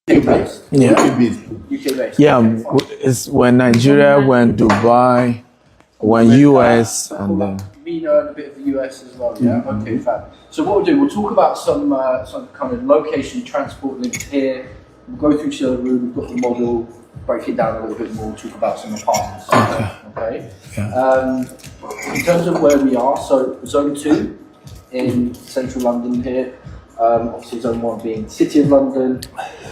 UK based. Yeah. UK based. UK based. Yeah, Okay, fine. it's when Nigeria, when Dubai, when US, and then. MENA and a bit of the US as well, yeah? Okay, fab. So what we'll do, we'll talk about some kind of location transport links here. We'll go through Scalable, we've got the model, break it down a little bit more, talk about some apartments. Okay? Yeah. In terms of where we are, so Zone 2 in central London here, obviously Zone 1 being City of London.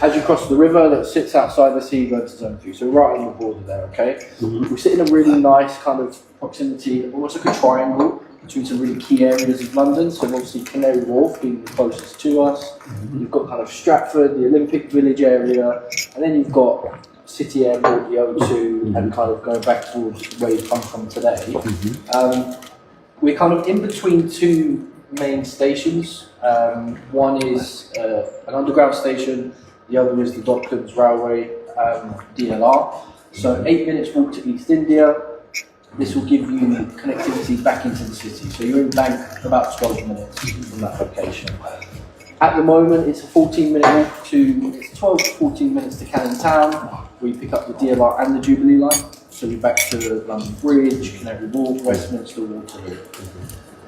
As you cross the river that sits outside the sea, you go to Zone 3, so right on the border there, okay? We sit in a really nice kind of proximity, almost like a triangle between some really key areas of London. So obviously Canary Wharf being the closest to us. You've got kind of Stratford, the Olympic Village area, and then you've got City Airport, the O2, and kind of going back towards where you come from today. We're kind of in between two main stations. One is an underground station, the other is the Docklands Railway DLR. So 8 minutes walk to East India. This will give you connectivity back into the city. So you're in Bank about 12 minutes from that location. At the moment, it's a 14-minute walk to, it's 12 to 14 minutes to Canning Town, where you pick up the DLR and the Jubilee line. So you're back to London Bridge, Canary Wharf, Westminster, Waterloo.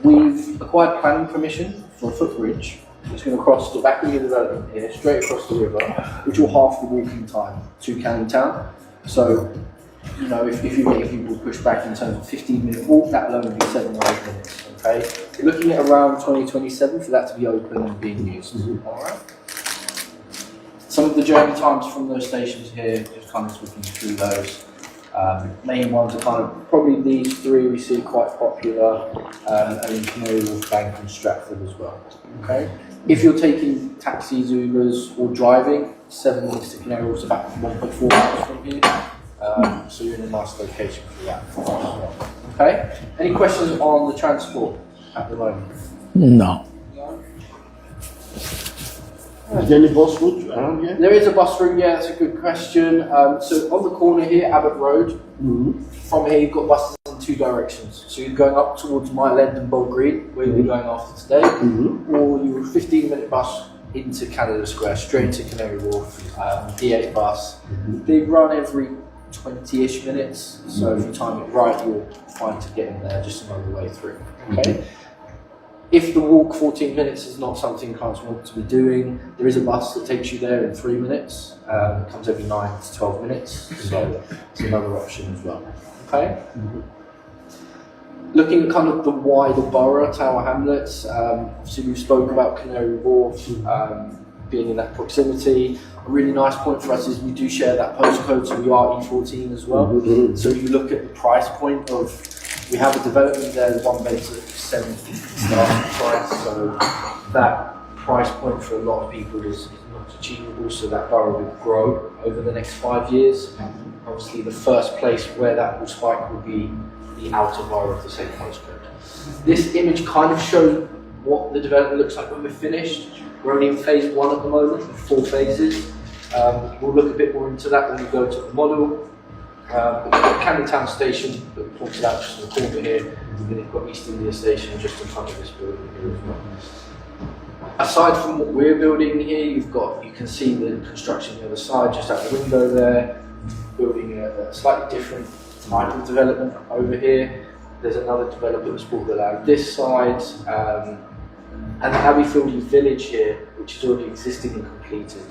We've acquired planning permission for a footbridge. It's going to cross the back of the development here, straight across the river, which will halve the walking time to Canning Town. So, you know, if you're getting people pushed back in terms of 15-minute walk, that will only be 7 or 8 minutes, okay? We're looking at around 2027 for that to be open and being used, all right? Some of the journey times from those stations here, just kind of talking through those. Main ones are kind of probably these three we see quite popular, and then Canary Wharf, Bank and Stratford as well, okay? If you're taking taxis, Ubers or driving, 7 minutes to Canary Wharf is about 1.4 miles from here. So you're in a nice location for that. Okay? Any questions on the transport at the moment? No. Is there any bus route around here? There is a bus route, yeah, that's a good question. So on the corner here, Abbott Road, from here you've got buses in 2 directions. So you're going up towards Mile End and Bowl Green, where you'll be going after today, or your 15-minute bus into Canada Square, straight to Canary Wharf, D8 bus. They run every 20-ish minutes, so if you time it right, you're fine to get in there just another way through. Okay. If the walk 14 minutes is not something clients want to be doing, there is a bus that takes you there in 3 minutes. It comes every 9 to 12 minutes, so it's another option as well. Okay. Looking at kind of the wider borough, Tower Hamlets, obviously we spoke about Canary Wharf being in that proximity. A really nice point for us is we do share that postcode, so we are E14 as well. So you look at the price point of, we have a development there, the 1 bed's at 750 starting price, so that price point for a lot of people is not achievable, so that borough will grow over the next 5 years. Obviously the first place where that will spike will be the outer borough of the same postcode. This image kind of shows what the development looks like when we're finished. We're only in phase 1 at the moment, with 4 phases. We'll look a bit more into that when we go to the model. Canning Town Station that we pointed out just in the corner here, and then you've got East India Station just in front of this building here as well. Aside from what we're building here, you can see the construction on the other side, just out the window there, building a slightly different type of development over here. There's another developer that's bought the land this side, and the Abbeyfield Village here, which is already existing and completed.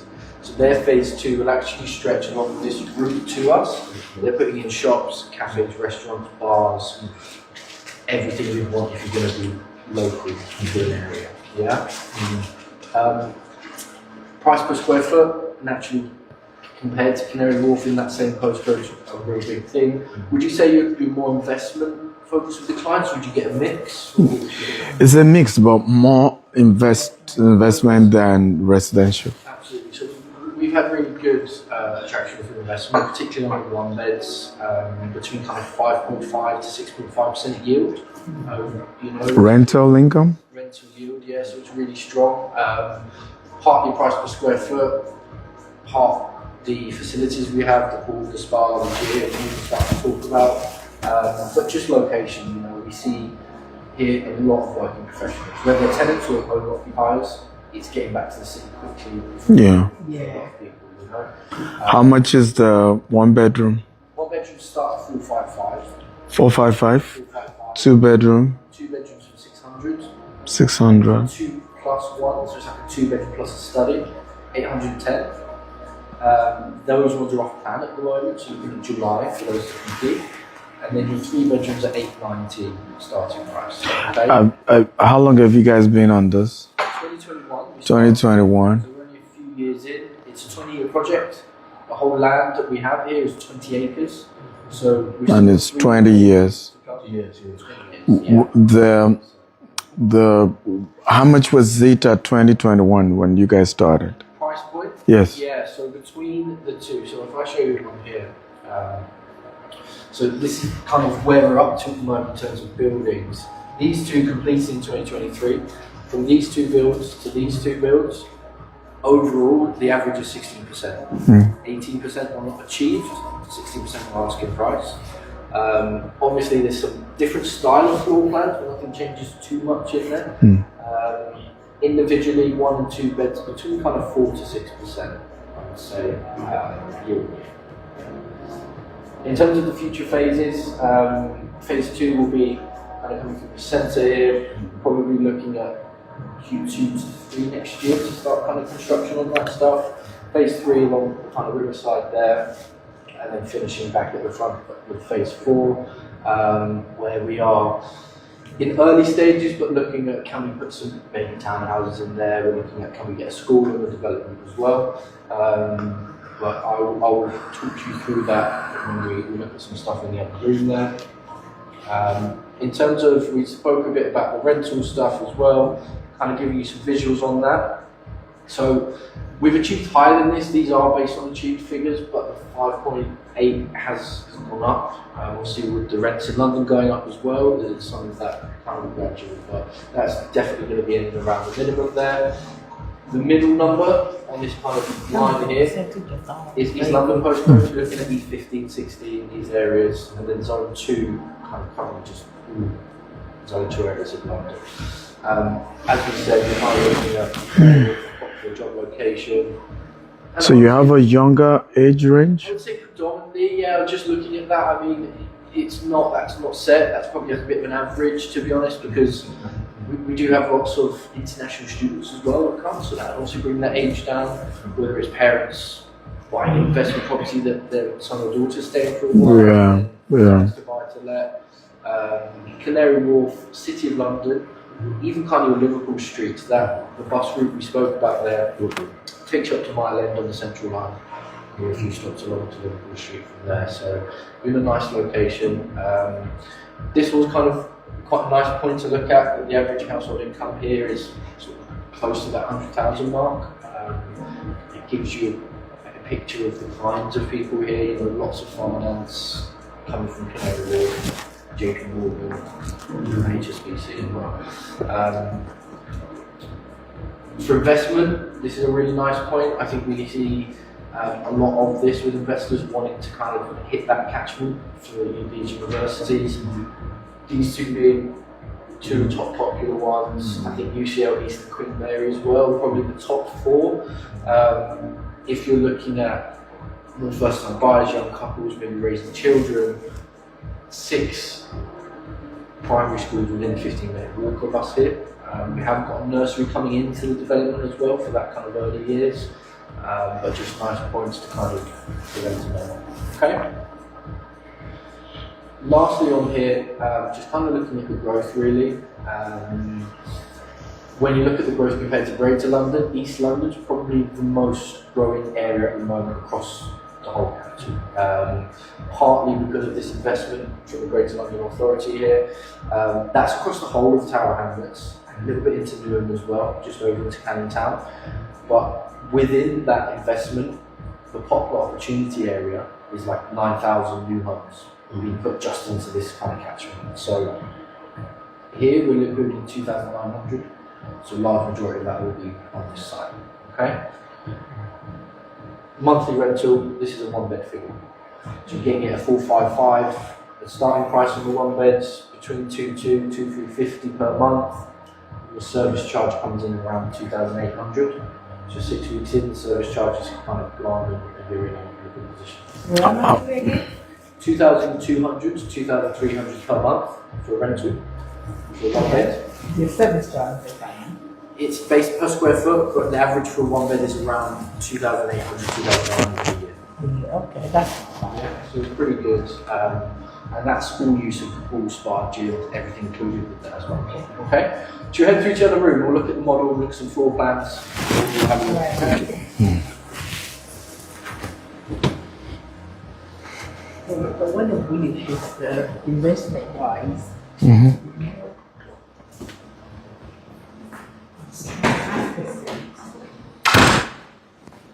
So their phase 2 will actually stretch along this route to us. They're putting in shops, cafes, restaurants, bars, everything you want if you're going to be local to an area. Yeah. Price per square foot, naturally compared to Canary Wharf in that same postcode, is a very big thing. Would you say you'd be more investment focused with the clients, or would you get a mix? It's a mix, but more investment than residential. Absolutely. So we've had really good attraction for investment, particularly on the 1 beds, between kind of 5.5 to 6.5% yield. You know, Rental income? Rental yield, yeah, so it's really strong. Partly price per square foot, part the facilities we have, the pool, the spa, the gym, all the stuff to talk about. But just location, you know, we see here a lot of working professionals, whether they're tenants or owner occupiers. It's getting back to the city quickly. Yeah. A lot of people. You know, How much is the one bedroom? one bedroom start at 455. 455. 455. Two bedroom, Two bedrooms for 600. 600. 2 plus 1, so it's like a 2 bedroom plus a study, 810. Those ones are off plan at the moment, so looking at July for those to complete. And then your 3 bedrooms at 890 starting price. Okay? How long have you guys been on this? 2021. 2021. So we're only a few years in. It's a 20-year project. The whole land that we have here is 20 acres. So And it's 20 years. Years. 20 years. The how much was it at 2021 when you guys started? Price point? Yes. Yeah, so between the two, so if I show you one here, so this is kind of where we're up to at the moment in terms of buildings. These two completed in 2023. From these two builds to these two builds, overall the average is 16%. 18% are not achieved, 16% are asking price. Obviously there's some different style of floor plans, but nothing changes too much in there. Individually, 1 and 2 beds between kind of 4 to 6%, I would say, year. In terms of the future phases, phase 2 will be kind of coming through the centre here, probably looking at Q2 to 3 next year to start kind of construction on that stuff. Phase 3 along the kind of riverside there, and then finishing back at the front with phase 4, where we are in early stages, but looking at can we put some maybe townhouses in there. We're looking at can we get a school in the development as well. But I will talk you through that when we look at some stuff in the other room there. In terms of, we spoke a bit about the rental stuff as well, kind of giving you some visuals on that. So we've achieved higher than this. These are based on achieved figures, but the 5.8 has gone up. Obviously with the rents in London going up as well, there's some of that kind of gradual, but that's definitely going to be in and around the minimum there. The middle number on this kind of line here is East London postcode. You're looking at E15, 16, these areas, and then zone 2 kind of covering just zone 2 areas of London. As we said, we're kind of looking at popular job location. And So you have a younger age range? I would say predominantly, yeah, just looking at that, I mean, that's not set, that's probably a bit of an average, to be honest, because we do have lots of international students as well that come, so that also bring that age down, whether it's parents buying an investment property that their son or daughter staying for a while, to buy to let. Canary Wharf, City of London, even kind of Liverpool Street, that the bus route we spoke about there, takes you up to Mile End on the Central Line. There are a few stops along to Liverpool Street from there, so in a nice location. This was kind of quite a nice point to look at. The average household income here is sort of close to that 100,000 mark. It gives you a picture of the kinds of people here. You know, lots of finance coming from Canary Wharf, JP Morgan, HSBC as well. For investment, this is a really nice point. I think we see a lot of this with investors wanting to kind of hit that catchment for these universities. These two being two of the top popular ones. I think UCL, East and Queen Mary as well, probably the top 4. If you're looking at first time buyers, young couples, maybe raising children, 6 primary schools within a 15-minute walk of us here. We have got a nursery coming into the development as well for that kind of early years, but just nice points to kind of for them to know. Okay. Lastly on here, just kind of looking at the growth really. When you look at the growth compared to Greater London, East London is probably the most growing area at the moment across the whole country. Partly because of this investment from the Greater London Authority here. That's across the whole of Tower Hamlets, a little bit into Newham as well, just over into Canning Town. But within that investment, the popular opportunity area is like 9,000 new homes being put just into this kind of catchment. So here we're including 2,900, so a large majority of that will be on this site. Okay. Monthly rental, this is a 1-bed figure. So you're getting it at 455. The starting price on the 1 beds between 2,350 per month. The service charge comes in around 2,800. So 6 weeks in, the service charge is kind of gone and you're in a good position. How much again? 2,200 to 2,300 per month for a rental for one bed. The service charge is fine. It's based per square foot, but the average for one bed is around 2,800, 2,900 a year. Okay, that's fine. Yeah, so it's pretty good. And that's all use of the pool, spa, gym, everything included with that as well. Okay? So you head through to the other room, we'll look at the model, look at some floor plans, we'll have a look. But what it really is the investment wise.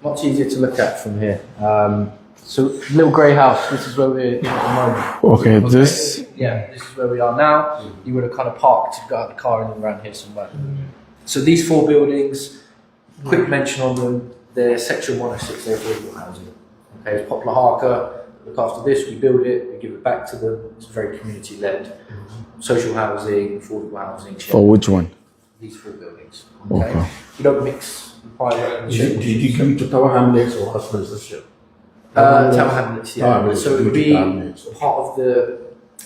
Much easier to look at from here. So, little grey house, this is where we're in at the moment. Okay, this. Yeah, this is where we are now. You would have kind of parked, got out the car and around here somewhere. So these 4 buildings, quick mention on them, they're Section 106, they're affordable housing. Okay, it's Poplar Harker, look after this, we build it, we give it back to them. It's very community-led. Social housing, affordable housing. For which one? These 4 buildings. Okay. We don't mix the private and the Did you give it to Tower Hamlets or Hospital? Tower Hamlets, yeah. Tower Hamlets, So it would you be Tower Hamlets, okay. part of the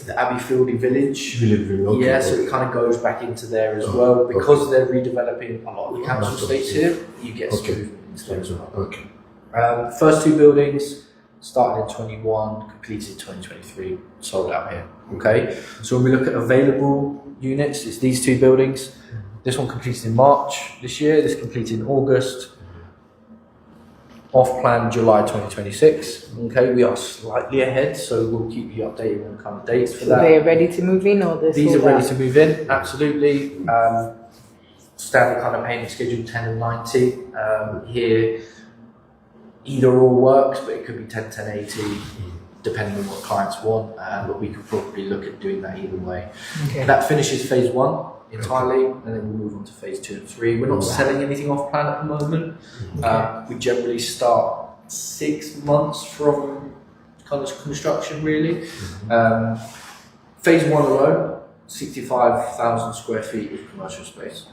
Abbeyfieldy village. Okay, Yeah, so okay. it kind of goes back into there as well. Because they're redeveloping a lot of the council estates here, you get some movement into there as well. Okay. First 2 buildings started in 21, completed in 2023, sold out here. Okay, so when we look at available units, it's these 2 buildings. This one completed in March this year, this completed in August. Off plan July 2026. Okay, we are slightly ahead, so we'll keep you updated on kind of dates for So that. they're ready to move in or they're These are sold ready out? to move in, absolutely. Standard kind of payment schedule 10 and 90. Here, either or works, but it could be 10, 10, 80, depending on what clients want. But we could probably look at doing that either way. Okay. That finishes phase 1 entirely, and then we'll move on to phase 2 and 3. We're not selling anything off plan at the moment. We generally start 6 months from kind of construction, really. Phase 1 alone, 65,000 square feet of commercial space.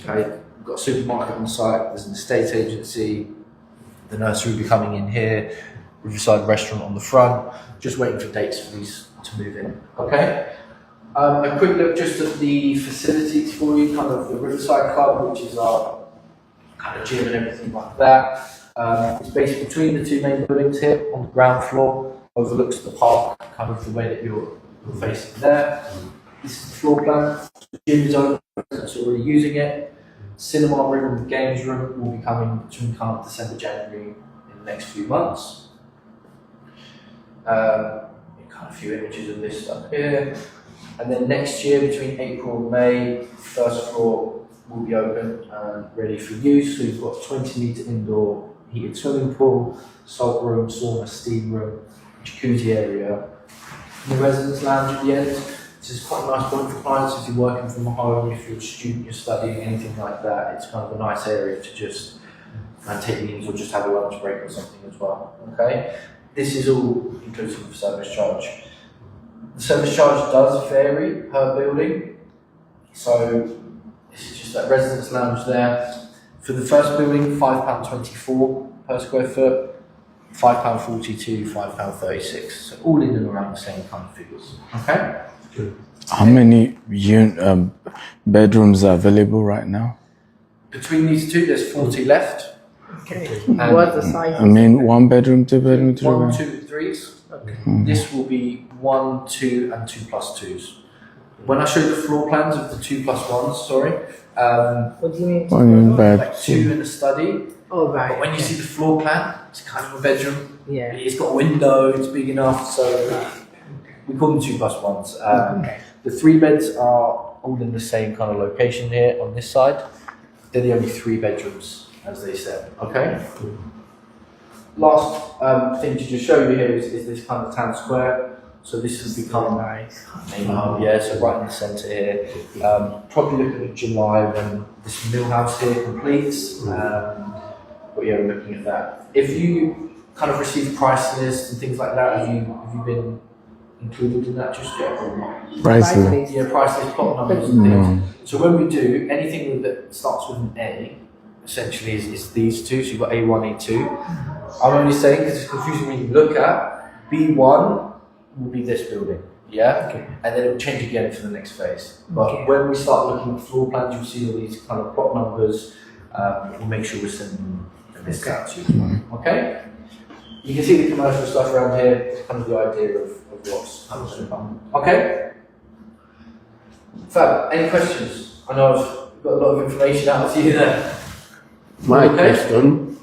Okay, we've got a supermarket on site, there's an estate agency, the nursery will be coming in here, Riverside restaurant on the front, just waiting for dates for these to move in. Okay. A quick look just at the facilities for you, kind of the Riverside Club, which is our kind of gym and everything like that. It's based between the 2 main buildings here on the ground floor, overlooks the park, kind of the way that you're facing there. This is the floor plan. The gym is open, so already using it. Cinema room and games room will be coming between kind of December, January in the next few months. Kind of a few images of this stuff here. And then next year, between April and May, first floor will be open and ready for use. So you've got 20-metre indoor heated swimming pool, salt room, sauna, steam room, jacuzzi area. And the residence lounge at the end. This is quite a nice point for clients if you're working from home, if you're a student, you're studying, anything like that. It's kind of a nice area to just take meetings or just have a lunch break or something as well. Okay, this is all inclusive of service charge. The service charge does vary per building, so this is just that residence lounge there. For the first building, £5.24 per square foot, £5.42, £5.36, so all in and around the same kind of figures. Okay. How many bedrooms are available right now? Between these 2, there's 40 left. Okay. And What's the size? I mean, 1 bedroom, 2 bedroom, 3 1, bedroom. 2, and 3s. This will be 1, 2, and 2 plus 2s. When I show you the floor plans of the 2 plus 1s, sorry, What do you mean? What do you mean by like 2 in a study. Oh, right. But when you see the floor plan, it's kind of a bedroom. Yeah. It's got a window, it's big enough, so we call them 2 plus 1s. Okay. The 3 beds are all in the same kind of location here on this side. They're the only 3 bedrooms, as they said. Okay. Last thing to just show you here is this kind of town square. So this has become Nice. yeah, so right in the centre here. Probably looking at July when this mill house here completes. But yeah, we're looking at that. If you kind of receive price lists and things like that, have you been included in that just yet or not? Priceless. Yeah, price list, plot numbers and things. So when we do anything that starts with an A essentially is these two. So you've got A1, A2. I'm only saying because it's confusing when you look at B1 will be this building, yeah? Okay. And then it will change again for the next phase. But Okay. when we start looking at floor plans, you'll see all these kind of plot numbers. We'll make sure we're sending a list out to you. Okay? You can see the commercial stuff around here. It's kind of the idea of what's going to come. Okay? Fab, any questions? I know I've got a lot of information out to you there. My Okay. question,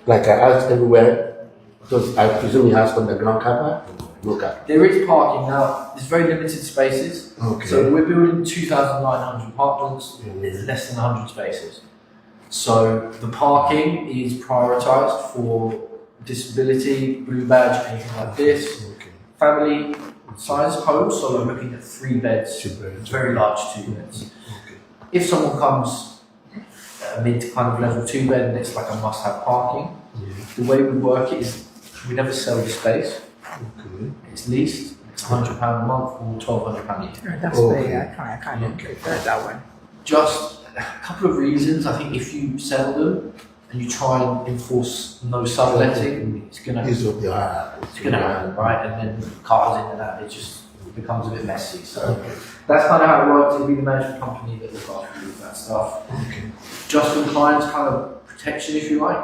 like I asked everywhere, because I presume he has underground car park? No car. There is parking now. There's very limited spaces. Okay. So we're building 2,900 apartments. There's less than 100 spaces. So the parking is prioritised for disability, blue badge, anything like this. Okay. Family size homes, so we're looking at 3 beds, 2 beds. very large 2 beds. Okay. If someone comes at a mid kind of level 2 bed, then it's like a must-have parking. Yeah. The way we work it is we never sell the space. Okay. It's leased. It's £100 a month or £1,200 a year. That's Okay. very, I kind of prefer that one. Just a couple of reasons. I think if you sell them and you try and enforce no subletting, it's gonna happen, right? And then cars in and out, it just becomes a bit messy. So Okay. that's kind of how it works. It'll be the management company that look after you with that stuff. Okay. Just for clients, kind of protection, if you like,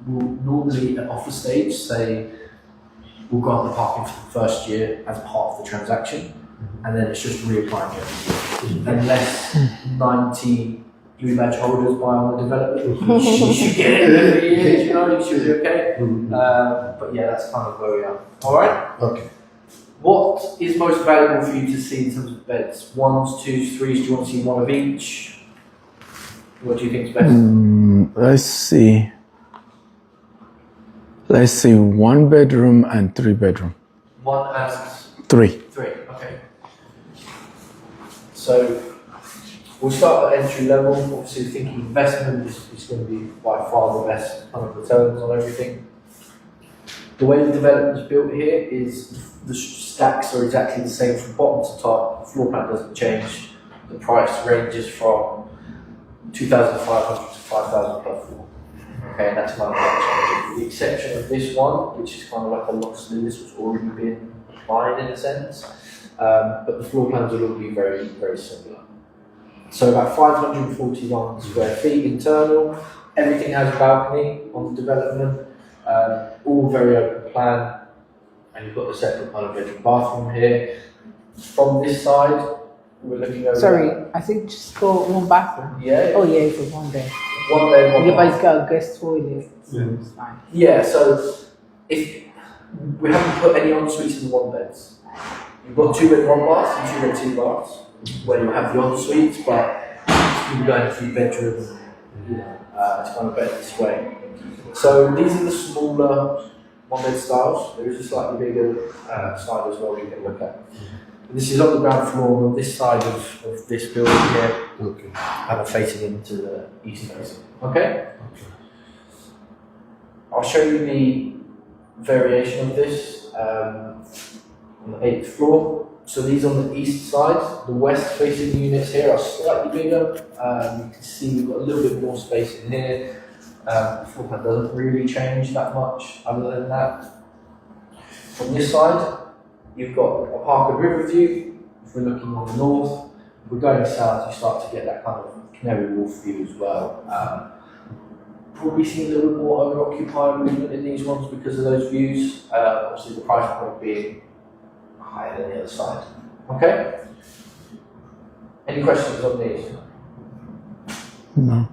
will normally at offer stage say we'll grant the parking for the first year as part of the transaction, and then it's just reapplying every year. Unless 90 blue badge holders buy on the development, you should get it every year, you know, you should be okay. But yeah, that's kind of where we are. Alright? Okay. What is most valuable for you to see in terms of beds? 1s, 2s, 3s, do you want to see one of each? What do you think is best? Let's see. Let's see, 1 bedroom and 3 bedroom. 1 and 3. 3, okay. So we'll start at entry level. Obviously, thinking investment is going to be by far the best kind of returns on everything. The way the development is built here is the stacks are exactly the same from bottom to top. The floor plan doesn't change. The price ranges from 2,500 to 5,000 per floor. Okay, and that's kind of not changing. With the exception of this one, which is kind of like a Los Lewis, which already been applied in a sense. But the floor plans will all be very, very similar. So about 541 square feet internal. Everything has a balcony on the development. All very open plan. And you've got the separate kind of bedroom bathroom here. From this side, we're looking over. Sorry, I think just go 1 bathroom. Yeah. Oh yeah, it's a 1 bed. 1 bed, 1 Yeah, but it's bath. got a guest toilet, so it's fine. Yeah, so if we haven't put any en suites in the 1 beds. You've got 2 bed, 1 bath and 2 bed, 2 baths, where you have the en suites, but you're going 3 bedrooms, it's kind of better this way. So these are the smaller 1 bed styles. There is a slightly bigger style as well we can look at. This is on the ground floor on this side of this building here, Okay. kind of facing into the east facing. Okay? I'll show you the variation of this on the 8th floor. So these on the east side, the west facing units here are slightly bigger. You can see we've got a little bit more space in here. The floor plan doesn't really change that much other than that. On this side, you've got a park and river view. If we're looking on the north, if we're going south, you start to get that kind of Canary Wharf view as well. Probably see a little bit more owner-occupied movement in these ones because of those views. Obviously, the price point being higher than the other side. Okay? Any questions on these? No.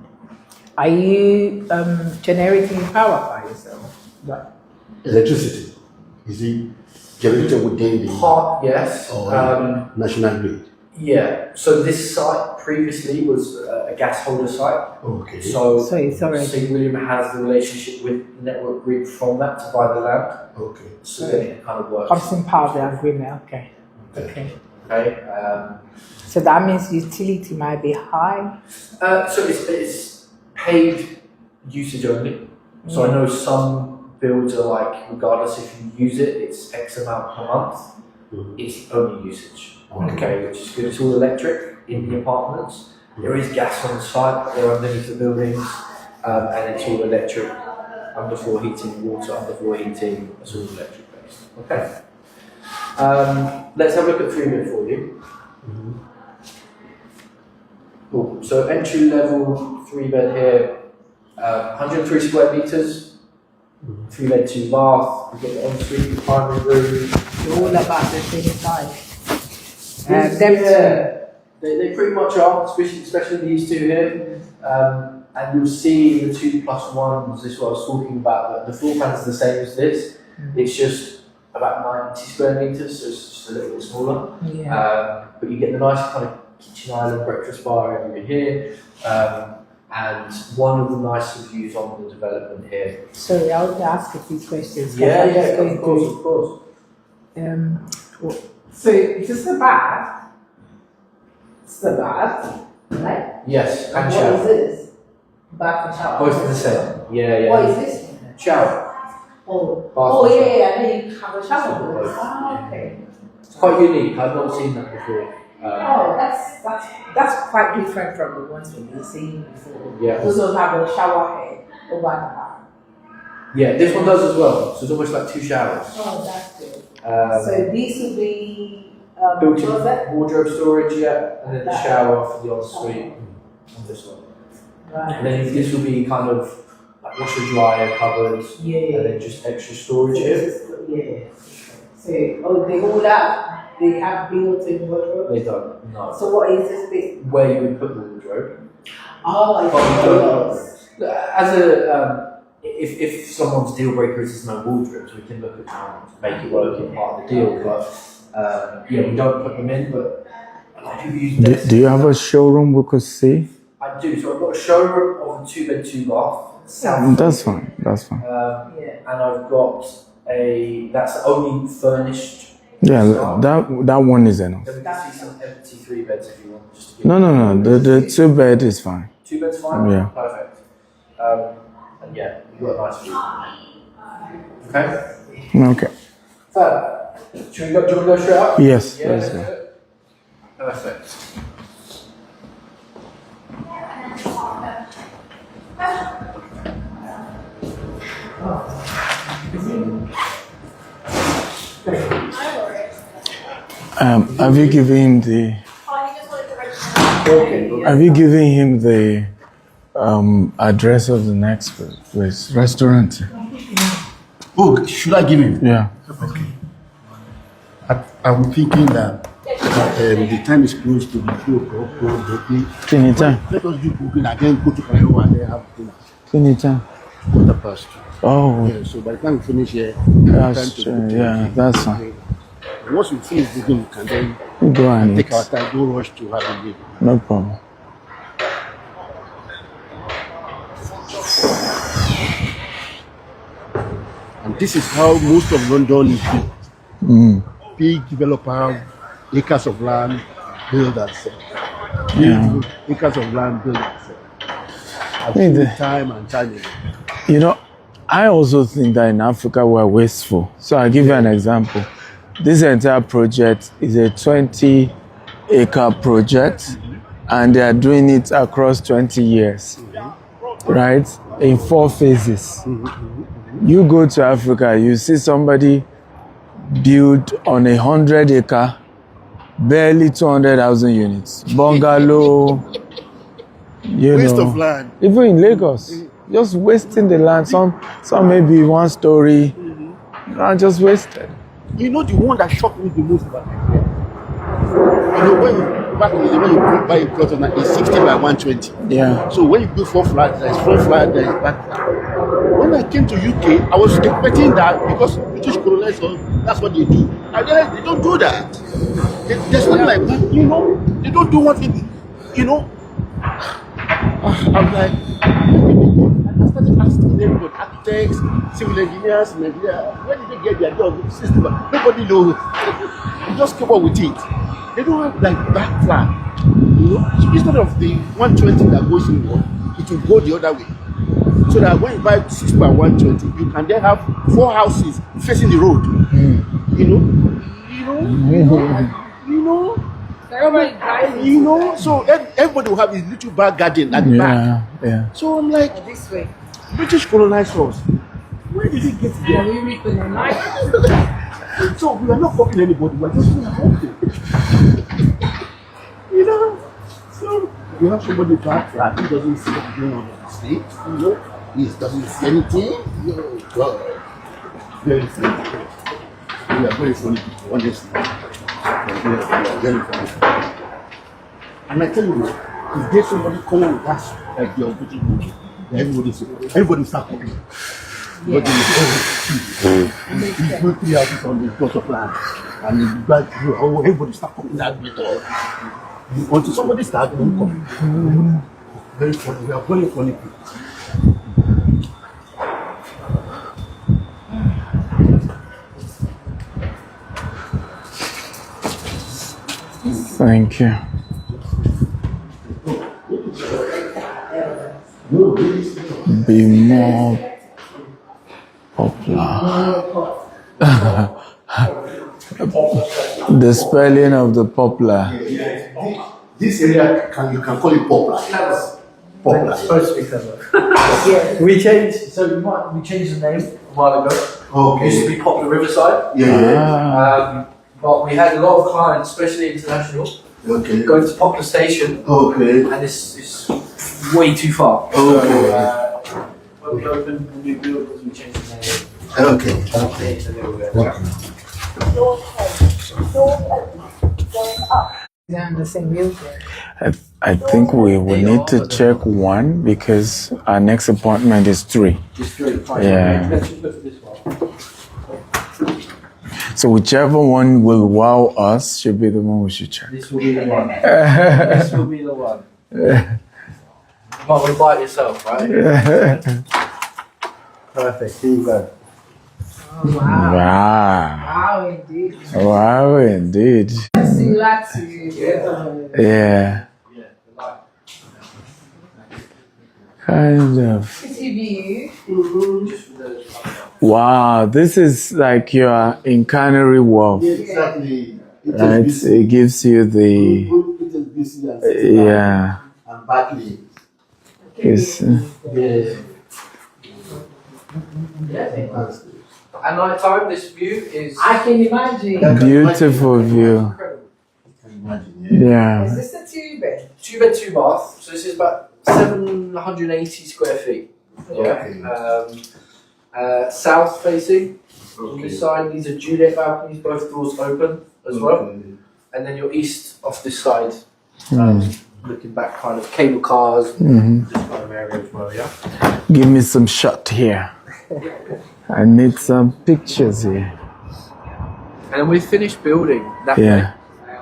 Are you generating power by yourself? Right. Electricity. Is it generated within the Part, yes. national grid? Yeah. So this site previously was a gas holder site. Okay. So Sorry, sorry. St. William has the relationship with the network grid from that to buy the land. Okay. So then it kind of works. Constant power the agreement, okay. Okay. Okay. So that means utility might be high. So it's paid usage only. So I know some builds are like, regardless if you use it, it's X amount per month. It's only usage. Okay, which is good. It's all electric in the apartments, There is gas on site, but they're underneath the buildings, and it's all electric, underfloor heating, water, underfloor heating, it's all electric based. Okay. Let's have a look at 3-bed for you. Cool. So entry level 3-bed here, 103 square meters, 3-bed 2 bath. We've got the ensuite, the primary room. They're all about the same size. They pretty much are, especially these two here. And you'll see the 2+1s. This is what I was talking about. The floor plan is the same as this. It's just about 90 square meters, so it's just a little bit smaller. Yeah. But you get the nice kind of kitchen island, breakfast bar area here, and one of the nicest views on the development here. Sorry, I would ask a few questions. Yeah, Of course. So is this the bath? It's the bath, right? Yes, and What shower. is this? Bath and shower. Both the same. Yeah. What is this? Shower. Oh, and yeah. I think you have a shower. Both. Ah, okay. It's quite unique. I've not seen that before. Oh, that's quite different from the ones we've been seeing before. Yeah. Those ones have a shower head over the bath. Yeah, this one does as well. So it's almost like 2 showers. Oh, that's good. So these would be Built-in closet? wardrobe storage, yeah, and then the shower for the ensuite on this one. Right. And then this will be kind of like washer dryer cupboards, Yeah. and then just extra storage here. Yeah. So, they all that, they have built-in wardrobe. They don't, no. So what is this bit? Where you would put the wardrobe. Oh, I But we don't- see. As a, if someone's deal breaker is there's no wardrobes, we can look at trying to make it work in part of the deal. But yeah, we don't put them in. But a lot of people use this. Do you have a showroom we could see? I do. So I've got a showroom of a 2-bed 2 bath. That's fine. Yeah. And I've got that's the only furnished. Yeah, style. that one is enough. Then we can see some empty 3 beds if you want. Just to give No. The 2-bed is fine. 2 beds fine. Yeah. Perfect. And yeah, you've got a nice view. Okay. Okay. Fab. Should we go? Do you want to go straight up? Yes. Yeah. Let's Let's do go. it. Perfect. Have you given him the? Have you given him the address of the next place restaurant? Oh, should I give him? Yeah. Okay. I'm thinking that the time is close to the 2 o'clock. Anytime. Let us do cooking again, go to Cairo and then have dinner. Anytime. 2:15. Oh, Yeah, so by the time we finish here, that's true. Yeah, that's fine. Once we finish cooking, we can then We go and take eat. our time, don't rush to have a meal. No problem. And this is how most of London is built. Big developer, acres of land, build and sell. Yeah. Acres of land, build and sell. I've Hey, seen the- it time and time again. You know, I also think that in Africa we're wasteful. So I'll give you an example. This entire project is a 20-acre project, and they are doing it across 20 years, right? In 4 phases. You go to Africa, you see somebody build on 100-acre, barely 200,000 units, bungalow. Waste of land. Even in Lagos, just wasting the land. Some maybe 1 story, and just wasted. You know the one that shocked me the most about Nigeria? You know, when you buy a plot on it's 60 by 120. Yeah. So when you build 4 flats, there's front flat, there's back flat. When I came to UK, I was expecting that because British colonizers, that's what they do. And they don't do that. There's nothing like that, you know. They don't do what you know. I'm like, I started asking them about architects, civil engineers in Nigeria. Where did they get the idea of the system? Nobody knows. They just came up with it. They don't have like back flat, you know. So instead of the 120 that goes in one, it will go the other way. So that when you buy 6 by 120, you can then have 4 houses facing the road. You know. Everybody driving. You know, so everybody will have his little back garden at the back. Yeah. So I'm like, This way. British colonized us. Where did it get Yeah, there? we recolonize. So we are not copying anybody, we're just doing our own thing. You know? So you have somebody back that he doesn't see what's going on the state, you know? He doesn't see anything. Oh God. Very funny. We are very funny people, honestly. We are very funny. And I tell you, if there's somebody coming with us, like the British movie, everybody start copying. But he's going 3 houses on the plot of land, and everybody start copying that bit of. Until somebody starts doing copy. Very funny. We are very funny people. Thank you. Be more popular. The spelling of the popular. This area you can call it popular. Popular. It's supposed to be clever. Yeah. We changed the name a while ago. Okay. It used to be Popular Riverside. Yeah. But we had a lot of clients, especially international, Okay. going to Popular Station, Okay. and it's way too far. Okay. So, when we opened the new buildings, we changed the name. Okay. Changed a little bit. They're on the same building. I think we will need to check one because our next appointment is 3. Just three. Fine. Yeah. Let's just look at this one. So whichever one will wow us should be the one we should check. This will be the one. This will be the one. You might want to buy it yourself, right? Perfect. Here you go. Oh, wow. Wow. Wow, indeed. Wow, indeed. Similar to Yeah. Kind of. TV. Just for those. Wow, this is like you're in Canary Wharf, Exactly. right? It gives you the, yeah. And Berkeley. It's, Yeah. At night time, this view is I can imagine. beautiful view. Imagine, Yeah. Is this a 2-bed? 2 bed, 2 bath. So this is about 780 square feet. Okay. South facing. On this side, these are Juliet balconies, both doors open as well. And then your east off this side, looking back, kind of cable cars, this kind of area as well. Yeah. Give me some shot here. I need some pictures here. And then we finished building that Yeah. way.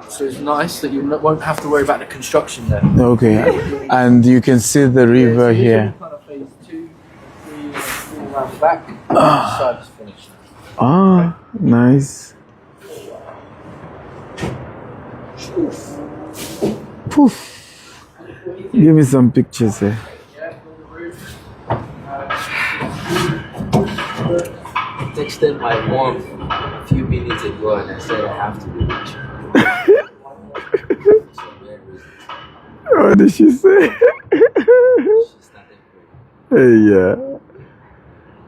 So it's nice that you won't have to worry about the construction there. Okay. And you can see the river here. Kind of phase 2, 3, and 4 around the back. This side is finished. Ah, nice. Poof. Give me some pictures here. I texted my mom a few minutes ago and I said I have to be rich. What did she say? She started crying. Hey, yeah.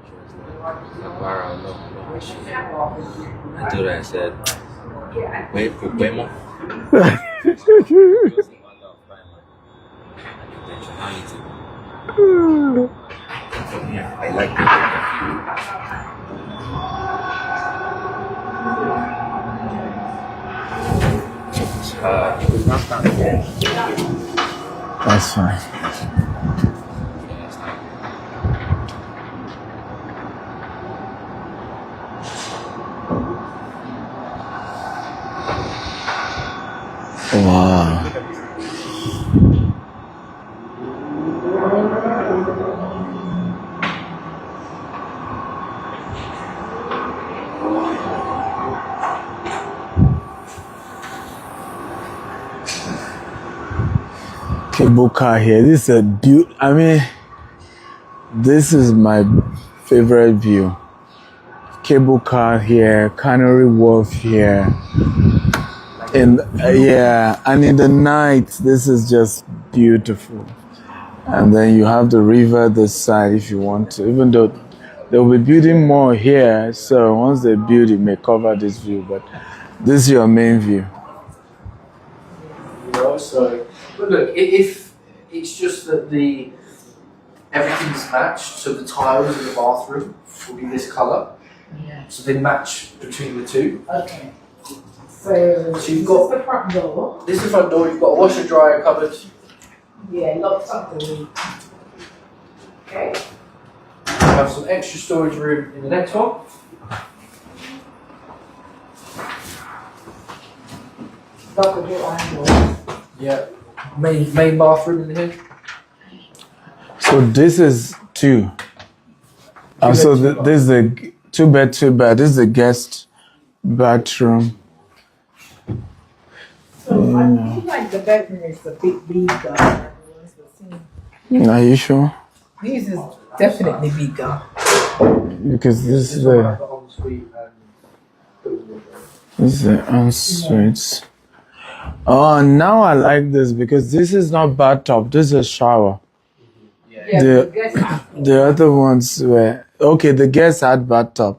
She was like, Zabara, no, I told her, I said, wait, Pupemo. She was the mother of time and intentionality. I like it. That's fine. Wow. Cable car here. This is a I mean, this is my favorite view. Cable car here, Canary Wharf here. in yeah, and in the night, this is just beautiful. And then you have the river this side if you want to. Even though they'll be building more here, so once they build, it may cover this view. But this is your main view. You know, so but look, if it's just that everything's matched, so the tiles in the bathroom will be this colour. Yeah. So they match between the two. Okay. So you've got the front door. This is the front door. You've got a washer dryer cupboard. Yeah, locked up the way. Okay. You have some extra storage room in the next one. Lock the door and door. Yeah. Main bathroom in here. So this is two. So this is the 2 bed, 2 bed. This is the guest bathroom. So I feel like the bedroom is a bit bigger than the ones we've seen. Are you sure? This is definitely bigger. Because this is the ensuite. Oh, now I like this because this is not bathtub. This is a shower. Yeah, The other ones were okay. The guests had bathtub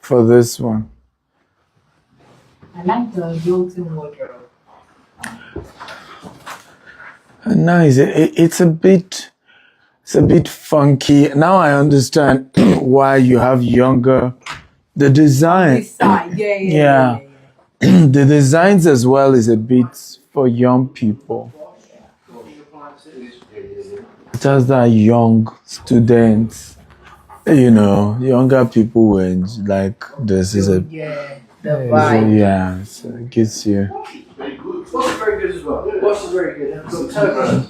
for this one. I like the built-in wardrobe. Nice. It's a bit funky. Now I understand why you have younger. The design. This side, yeah. The designs as well is a bit for young people. It has that young students, younger people when like this is a The vibe. yeah, so it gives you. Boss is very good as well. Boss is very good. And we've got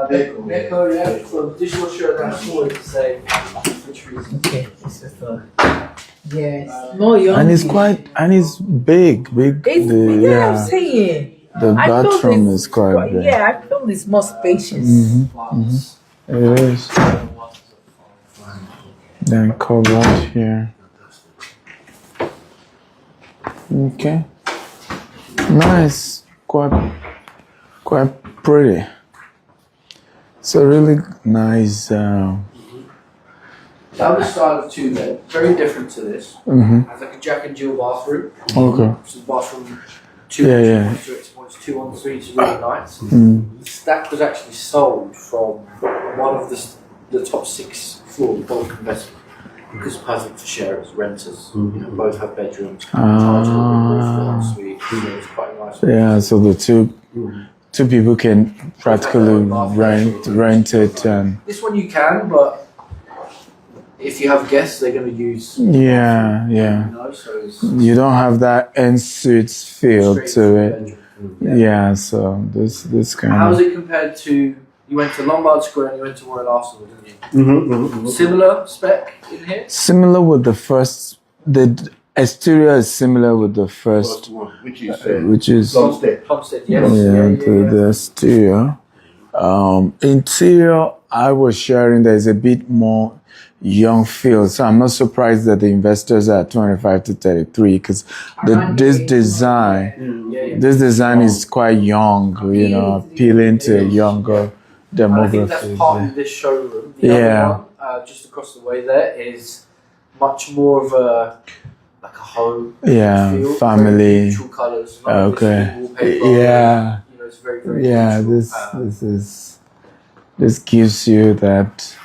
Turkish Neko, yeah, from dishwasher and that's always the same. Which reason? Okay, this is the more young. And it's big. It's, I'm saying. The I feel bathroom it's is quite big. Yeah, I feel it's more spacious. It is. Then cupboard here. Okay. Nice. Quite pretty. It's a really nice. Down the style of 2 bed, very different to this. Has like a Jack and Jill bathroom. Okay. So the bathroom 2 points 2 on 3 is really nice. That was actually sold from one of the top 6 floor bulk investment because it's perfect for sharers, renters. Both have bedrooms, chargeable, suite. So it's quite nice. Yeah, so the two people can practically rent it and. This one you can, but if you have guests, they're going to use. Yeah. So it's You don't have that ensuite feel straight to from the it. bedroom. Yeah, so this kind How of. is it compared to? You went to Lombard Square and you went to Royal Arsenal, didn't you? Similar spec in here. Similar with the first. The exterior is similar with the first, one, which is Plumstead, yes. the exterior. Interior, I was sharing. There's a bit more young feel, so I'm not surprised that the investors are 25 to 33 because this design is quite young, appealing to a younger And I think that's demographic. part of this showroom. The other one, just across the way there, is much more of a home feel. Family. Very neutral colours. Okay. Wallpaper, Yeah. it's very, very neutral. This gives you that.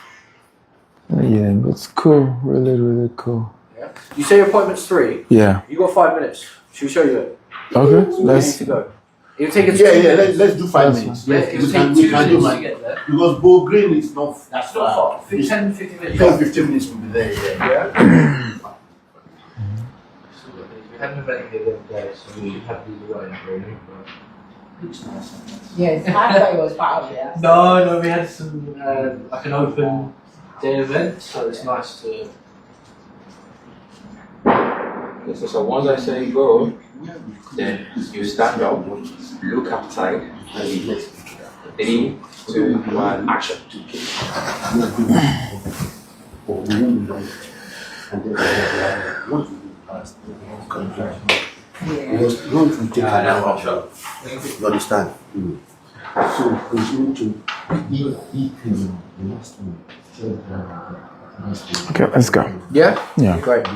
It's cool. Really, really cool. Yeah. You say your appointment's 3. Yeah. You got 5 minutes. Should we show you it? Okay. We need to go. It'll take us 2 Yeah, minutes. let's do 5 minutes. Yeah, Yes, it'll we take can 2 do minutes to my get there. because Bow Green is not that's It's not far. 10, 15 minutes. 10-15 minutes will be there. Yeah. Yeah. We had an event here the other day, so we had to do the right really. Looks nice. Yes, I thought it was part of it. No, we had some like an open day event, so it's nice to. So once I say go, then you stand up, look outside, and 3, 2, 1, action. Because take Ah, an that's hour. for sure. You understand? So he's going to he can the last one. Okay, let's go. Yeah? Yeah. Great.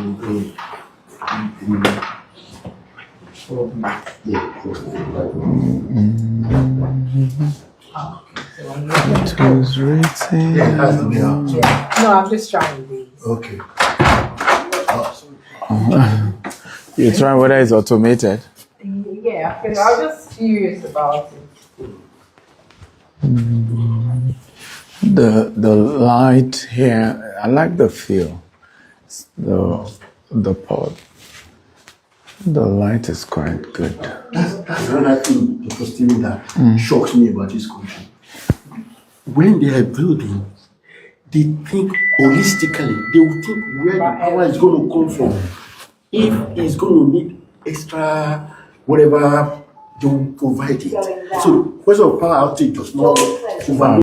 Who's written? Yeah, it has to be out. Yeah. No, I'm just trying these. Okay. You're trying whether it's automated. Yeah, I was just curious about it. The light here, I like the feel. The pod. The light is quite good. That's another thing, Dr. Steven, that shocks me about this country. When they are building, they think holistically. They will think where the power is going to come from. If it's going to need extra whatever, they will provide it. So, question of power outage does not over.